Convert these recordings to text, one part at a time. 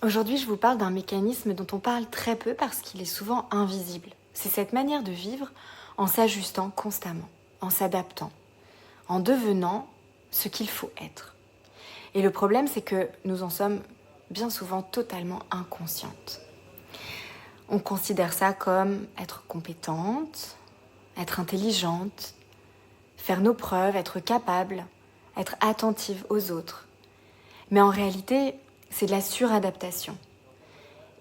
Aujourd'hui, je vous parle d'un mécanisme dont on parle très peu parce qu'il est souvent invisible. C'est cette manière de vivre en s'ajustant constamment, en s'adaptant, en devenant ce qu'il faut être. Et le problème, c'est que nous en sommes bien souvent totalement inconscientes. On considère ça comme être compétente, être intelligente, faire nos preuves, être capable, être attentive aux autres. Mais en réalité, c'est de la suradaptation.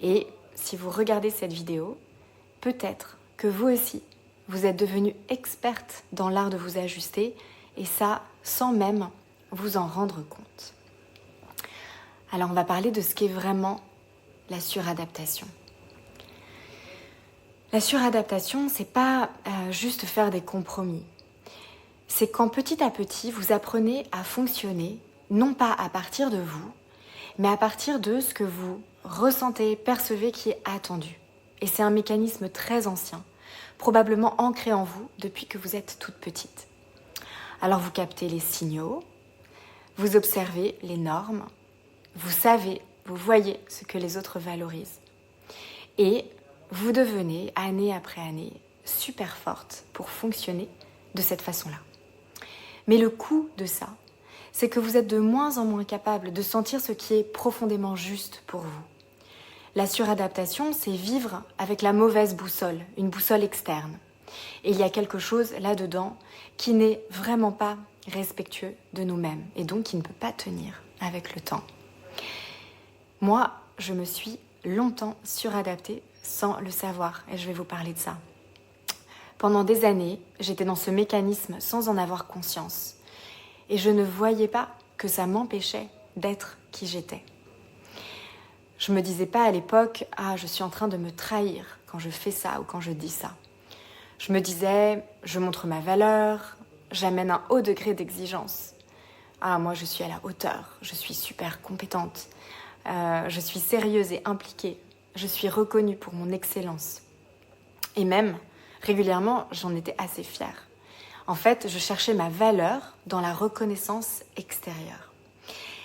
Et si vous regardez cette vidéo, peut-être que vous aussi, vous êtes devenue experte dans l'art de vous ajuster, et ça sans même vous en rendre compte. Alors on va parler de ce qu'est vraiment la suradaptation. La suradaptation, c'est pas juste faire des compromis. C'est quand petit à petit, vous apprenez à fonctionner, non pas à partir de vous, mais à partir de ce que vous ressentez, percevez qui est attendu. Et c'est un mécanisme très ancien, probablement ancré en vous depuis que vous êtes toute petite. Alors vous captez les signaux, vous observez les normes, vous savez, vous voyez ce que les autres valorisent. Et vous devenez, année après année, super forte pour fonctionner de cette façon-là. Mais le coût de ça, c'est que vous êtes de moins en moins capable de sentir ce qui est profondément juste pour vous. La suradaptation, c'est vivre avec la mauvaise boussole, une boussole externe. Et il y a quelque chose là-dedans qui n'est vraiment pas respectueux de nous-mêmes et donc qui ne peut pas tenir avec le temps. Moi, je me suis longtemps suradaptée sans le savoir et je vais vous parler de ça. Pendant des années, j'étais dans ce mécanisme sans en avoir conscience. Et je ne voyais pas que ça m'empêchait d'être qui j'étais. Je me disais pas à l'époque « Ah, je suis en train de me trahir quand je fais ça ou quand je dis ça ». Je me disais « Je montre ma valeur, j'amène un haut degré d'exigence. Ah, moi je suis à la hauteur, je suis super compétente, je suis sérieuse et impliquée, je suis reconnue pour mon excellence. » Et même, régulièrement, j'en étais assez fière. En fait, je cherchais ma valeur dans la reconnaissance extérieure.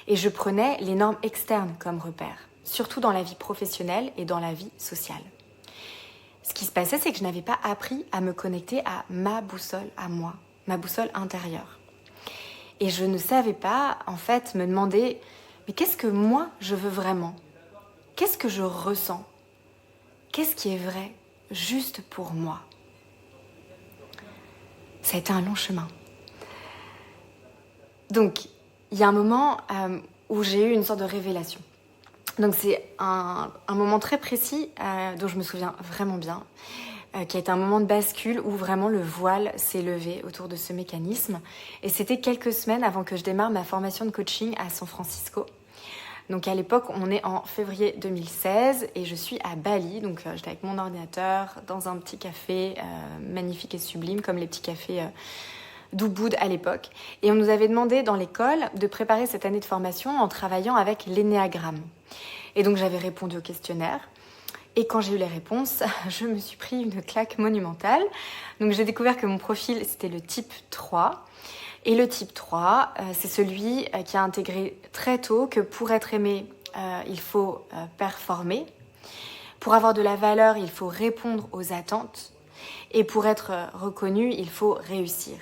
Et je prenais les normes externes comme repère, surtout dans la vie professionnelle et dans la vie sociale. Ce qui se passait, c'est que je n'avais pas appris à me connecter à ma boussole à moi, ma boussole intérieure. Et je ne savais pas, en fait, me demander « Mais qu'est-ce que moi, je veux vraiment ? Qu'est-ce que je ressens ? Qu'est-ce qui est vrai, juste pour moi ?» Ça a été un long chemin. Donc, il y a un moment où j'ai eu une sorte de révélation. Donc, c'est un moment très précis dont je me souviens vraiment bien, qui a été un moment de bascule où vraiment le voile s'est levé autour de ce mécanisme. Et c'était quelques semaines avant que je démarre ma formation de coaching à San Francisco. Donc à l'époque, on est en février 2016 et je suis à Bali. Donc j'étais avec mon ordinateur dans un petit café magnifique et sublime, comme les petits cafés d'Ubud à l'époque. Et on nous avait demandé dans l'école de préparer cette année de formation en travaillant avec l'énéagramme. Et donc j'avais répondu au questionnaire. Et quand j'ai eu les réponses, je me suis pris une claque monumentale. Donc j'ai découvert que mon profil, c'était le type 3. Et le type 3, c'est celui qui a intégré très tôt que pour être aimé, il faut performer. Pour avoir de la valeur, il faut répondre aux attentes. Et pour être reconnu, il faut réussir.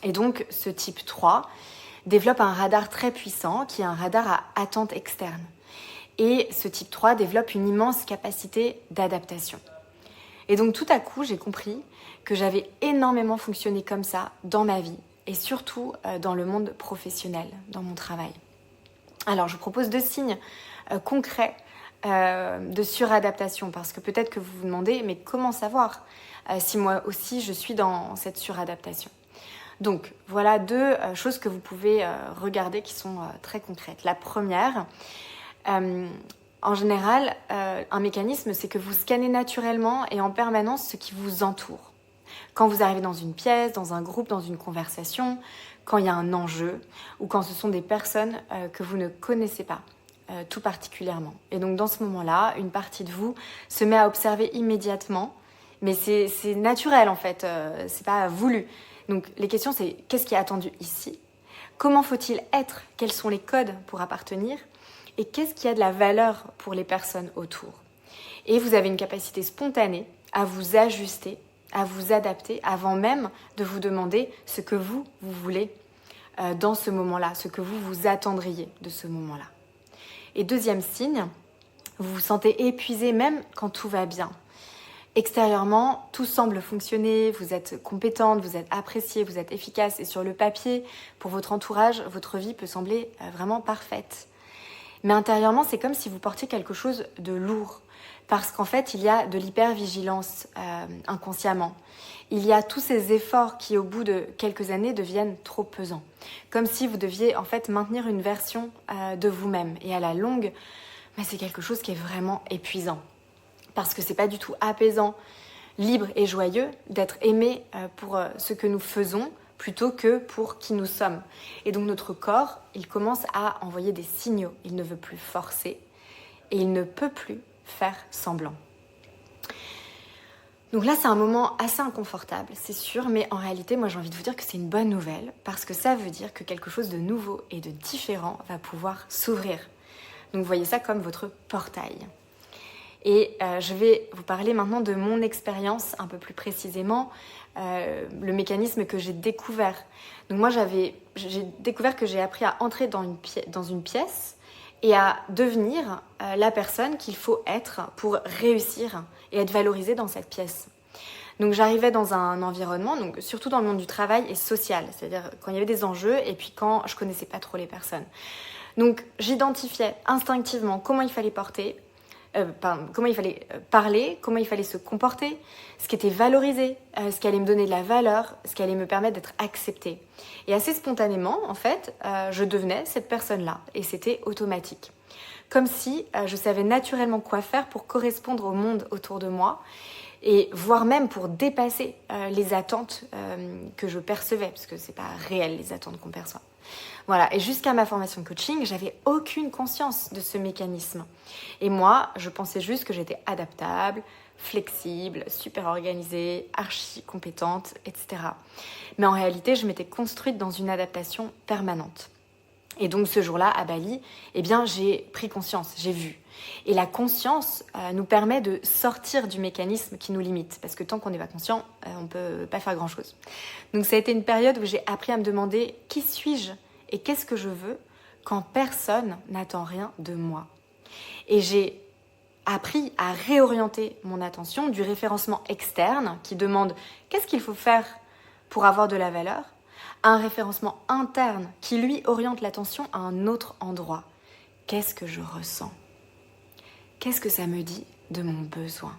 Et donc, ce type 3 développe un radar très puissant qui est un radar à attente externe. Et ce type 3 développe une immense capacité d'adaptation. Et donc, tout à coup, j'ai compris que j'avais énormément fonctionné comme ça dans ma vie. Et surtout dans le monde professionnel, dans mon travail. Alors, je vous propose 2 signes concrets de suradaptation, parce que peut-être que vous vous demandez, mais comment savoir si moi aussi je suis dans cette suradaptation ? Donc, voilà 2 choses que vous pouvez regarder qui sont très concrètes. La première, en général, un mécanisme, c'est que vous scannez naturellement et en permanence ce qui vous entoure. Quand vous arrivez dans une pièce, dans un groupe, dans une conversation, quand il y a un enjeu ou quand ce sont des personnes que vous ne connaissez pas tout particulièrement. Et donc dans ce moment-là, une partie de vous se met à observer immédiatement, mais c'est naturel en fait, c'est pas voulu. Donc les questions c'est qu'est-ce qui est attendu ici ? Comment faut-il être ? Quels sont les codes pour appartenir ? et qu'est-ce qui a de la valeur pour les personnes autour. Et vous avez une capacité spontanée à vous ajuster, à vous adapter avant même de vous demander ce que vous voulez dans ce moment-là, ce que vous vous attendriez de ce moment-là. Et deuxième signe, vous vous sentez épuisé même quand tout va bien. Extérieurement, tout semble fonctionner, vous êtes compétente, vous êtes appréciée, vous êtes efficace et sur le papier, pour votre entourage, votre vie peut sembler vraiment parfaite. Mais intérieurement, c'est comme si vous portiez quelque chose de lourd parce qu'en fait, il y a de l'hypervigilance inconsciemment. Il y a tous ces efforts qui, au bout de quelques années, deviennent trop pesants. Comme si vous deviez en fait maintenir une version de vous-même. Et à la longue, c'est quelque chose qui est vraiment épuisant. Parce que c'est pas du tout apaisant, libre et joyeux d'être aimé pour ce que nous faisons plutôt que pour qui nous sommes. Et donc notre corps, il commence à envoyer des signaux. Il ne veut plus forcer et il ne peut plus faire semblant. Donc là, c'est un moment assez inconfortable, c'est sûr, mais en réalité, moi j'ai envie de vous dire que c'est une bonne nouvelle parce que ça veut dire que quelque chose de nouveau et de différent va pouvoir s'ouvrir. Donc voyez ça comme votre portail. Et je vais vous parler maintenant de mon expérience un peu plus précisément, le mécanisme que j'ai découvert. Donc moi j'ai découvert que j'ai appris à entrer dans une pièce et à devenir la personne qu'il faut être pour réussir et être valorisée dans cette pièce. Donc j'arrivais dans un environnement, donc surtout dans le monde du travail et social, c'est-à-dire quand il y avait des enjeux et puis quand je connaissais pas trop les personnes. Donc j'identifiais instinctivement comment il fallait comment il fallait parler, comment il fallait se comporter, ce qui était valorisé, ce qui allait me donner de la valeur, ce qui allait me permettre d'être acceptée. Et assez spontanément, en fait, je devenais cette personne-là et c'était automatique. Comme si je savais naturellement quoi faire pour correspondre au monde autour de moi et voire même pour dépasser les attentes que je percevais, parce que c'est pas réel les attentes qu'on perçoit. Voilà, et jusqu'à ma formation coaching, j'avais aucune conscience de ce mécanisme. Et moi, je pensais juste que j'étais adaptable, flexible, super organisée, archi compétente, etc. Mais en réalité, je m'étais construite dans une adaptation permanente. Et donc ce jour-là, à Bali, j'ai pris conscience, j'ai vu. Et la conscience nous permet de sortir du mécanisme qui nous limite. Parce que tant qu'on n'est pas conscient, on ne peut pas faire grand-chose. Donc ça a été une période où j'ai appris à me demander qui suis-je et qu'est-ce que je veux quand personne n'attend rien de moi. Et j'ai appris à réorienter mon attention du référencement externe qui demande qu'est-ce qu'il faut faire pour avoir de la valeur, à un référencement interne qui lui oriente l'attention à un autre endroit. Qu'est-ce que je ressens ? Qu'est-ce que ça me dit de mon besoin ?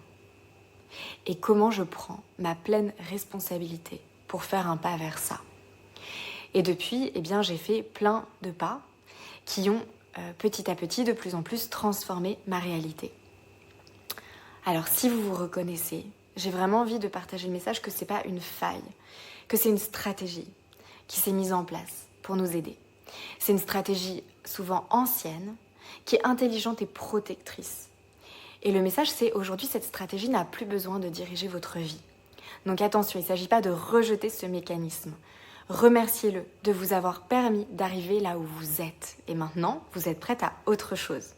Et comment je prends ma pleine responsabilité pour faire un pas vers ça ? Et depuis, j'ai fait plein de pas qui ont petit à petit de plus en plus transformé ma réalité. Alors si vous vous reconnaissez, j'ai vraiment envie de partager le message que c'est pas une faille, que c'est une stratégie qui s'est mise en place pour nous aider. C'est une stratégie souvent ancienne, qui est intelligente et protectrice. Et le message, c'est aujourd'hui, cette stratégie n'a plus besoin de diriger votre vie. Donc attention, il ne s'agit pas de rejeter ce mécanisme. Remerciez-le de vous avoir permis d'arriver là où vous êtes. Et maintenant, vous êtes prête à autre chose.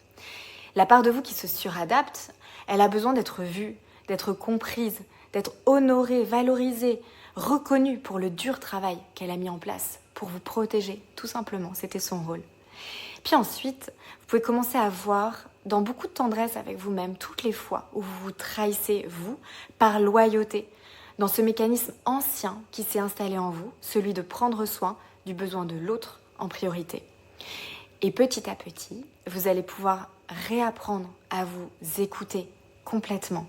La part de vous qui se suradapte, elle a besoin d'être vue, d'être comprise, d'être honorée, valorisée, reconnue pour le dur travail qu'elle a mis en place pour vous protéger, tout simplement. C'était son rôle. Puis ensuite, vous pouvez commencer à voir dans beaucoup de tendresse avec vous-même toutes les fois où vous vous trahissez, vous, par loyauté, dans ce mécanisme ancien qui s'est installé en vous, celui de prendre soin du besoin de l'autre en priorité. Et petit à petit, vous allez pouvoir réapprendre à vous écouter complètement.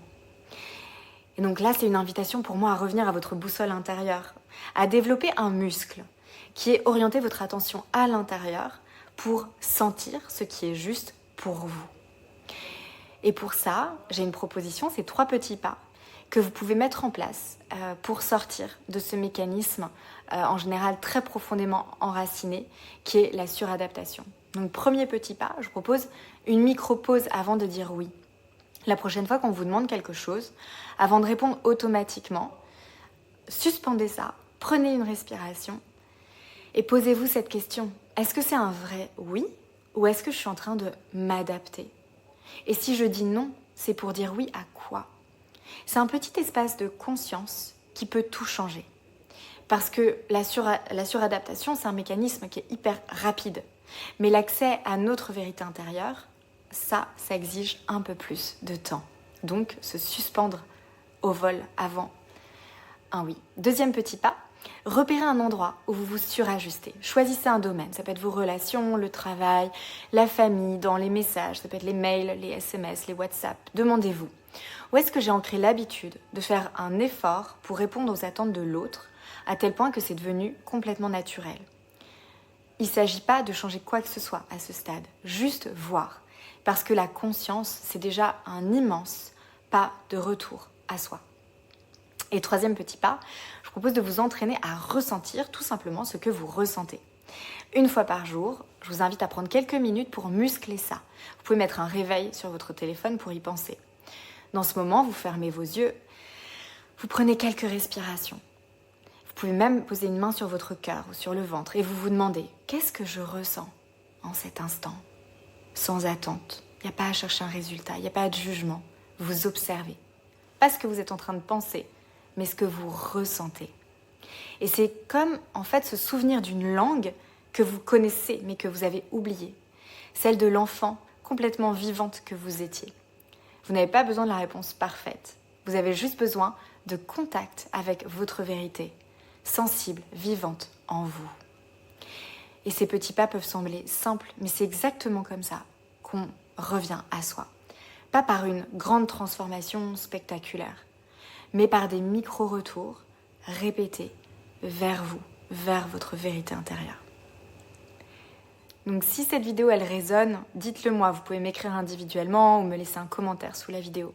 Et donc là, c'est une invitation pour moi à revenir à votre boussole intérieure, à développer un muscle qui est orienter votre attention à l'intérieur pour sentir ce qui est juste pour vous. Et pour ça, j'ai une proposition, c'est 3 petits pas que vous pouvez mettre en place pour sortir de ce mécanisme en général très profondément enraciné qui est la suradaptation. Donc premier petit pas, je propose une micro-pause avant de dire oui. La prochaine fois qu'on vous demande quelque chose, avant de répondre automatiquement, suspendez ça, prenez une respiration et posez-vous cette question. Est-ce que c'est un vrai oui ou est-ce que je suis en train de m'adapter? Et si je dis non, c'est pour dire oui à quoi? C'est un petit espace de conscience qui peut tout changer. Parce que la suradaptation, c'est un mécanisme qui est hyper rapide. Mais l'accès à notre vérité intérieure, ça exige un peu plus de temps. Donc, se suspendre au vol avant un oui. Deuxième petit pas, repérez un endroit où vous vous surajustez. Choisissez un domaine. Ça peut être vos relations, le travail, la famille, dans les messages. Ça peut être les mails, les SMS, les WhatsApp. Demandez-vous, où est-ce que j'ai ancré l'habitude de faire un effort pour répondre aux attentes de l'autre, à tel point que c'est devenu complètement naturel? Il ne s'agit pas de changer quoi que ce soit à ce stade, juste voir. Parce que la conscience, c'est déjà un immense pas de retour à soi. Et troisième petit pas, je vous propose de vous entraîner à ressentir tout simplement ce que vous ressentez. Une fois par jour, je vous invite à prendre quelques minutes pour muscler ça. Vous pouvez mettre un réveil sur votre téléphone pour y penser. Dans ce moment, vous fermez vos yeux, vous prenez quelques respirations. Vous pouvez même poser une main sur votre cœur ou sur le ventre et vous vous demandez « Qu'est-ce que je ressens en cet instant ?» Sans attente, il n'y a pas à chercher un résultat, il n'y a pas de jugement. Vous observez. Pas ce que vous êtes en train de penser, mais ce que vous ressentez. Et c'est comme en fait se souvenir d'une langue que vous connaissez mais que vous avez oubliée. Celle de l'enfant complètement vivante que vous étiez. Vous n'avez pas besoin de la réponse parfaite. Vous avez juste besoin de contact avec votre vérité, sensible, vivante en vous. Et ces petits pas peuvent sembler simples, mais c'est exactement comme ça qu'on revient à soi. Pas par une grande transformation spectaculaire, mais par des micro-retours répétés vers vous, vers votre vérité intérieure. Donc si cette vidéo elle résonne, dites-le moi, vous pouvez m'écrire individuellement ou me laisser un commentaire sous la vidéo.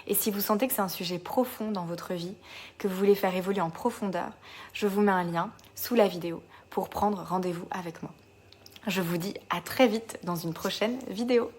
Et si vous sentez que c'est un sujet profond dans votre vie, que vous voulez faire évoluer en profondeur, je vous mets un lien sous la vidéo pour prendre rendez-vous avec moi. Je vous dis à très vite dans une prochaine vidéo.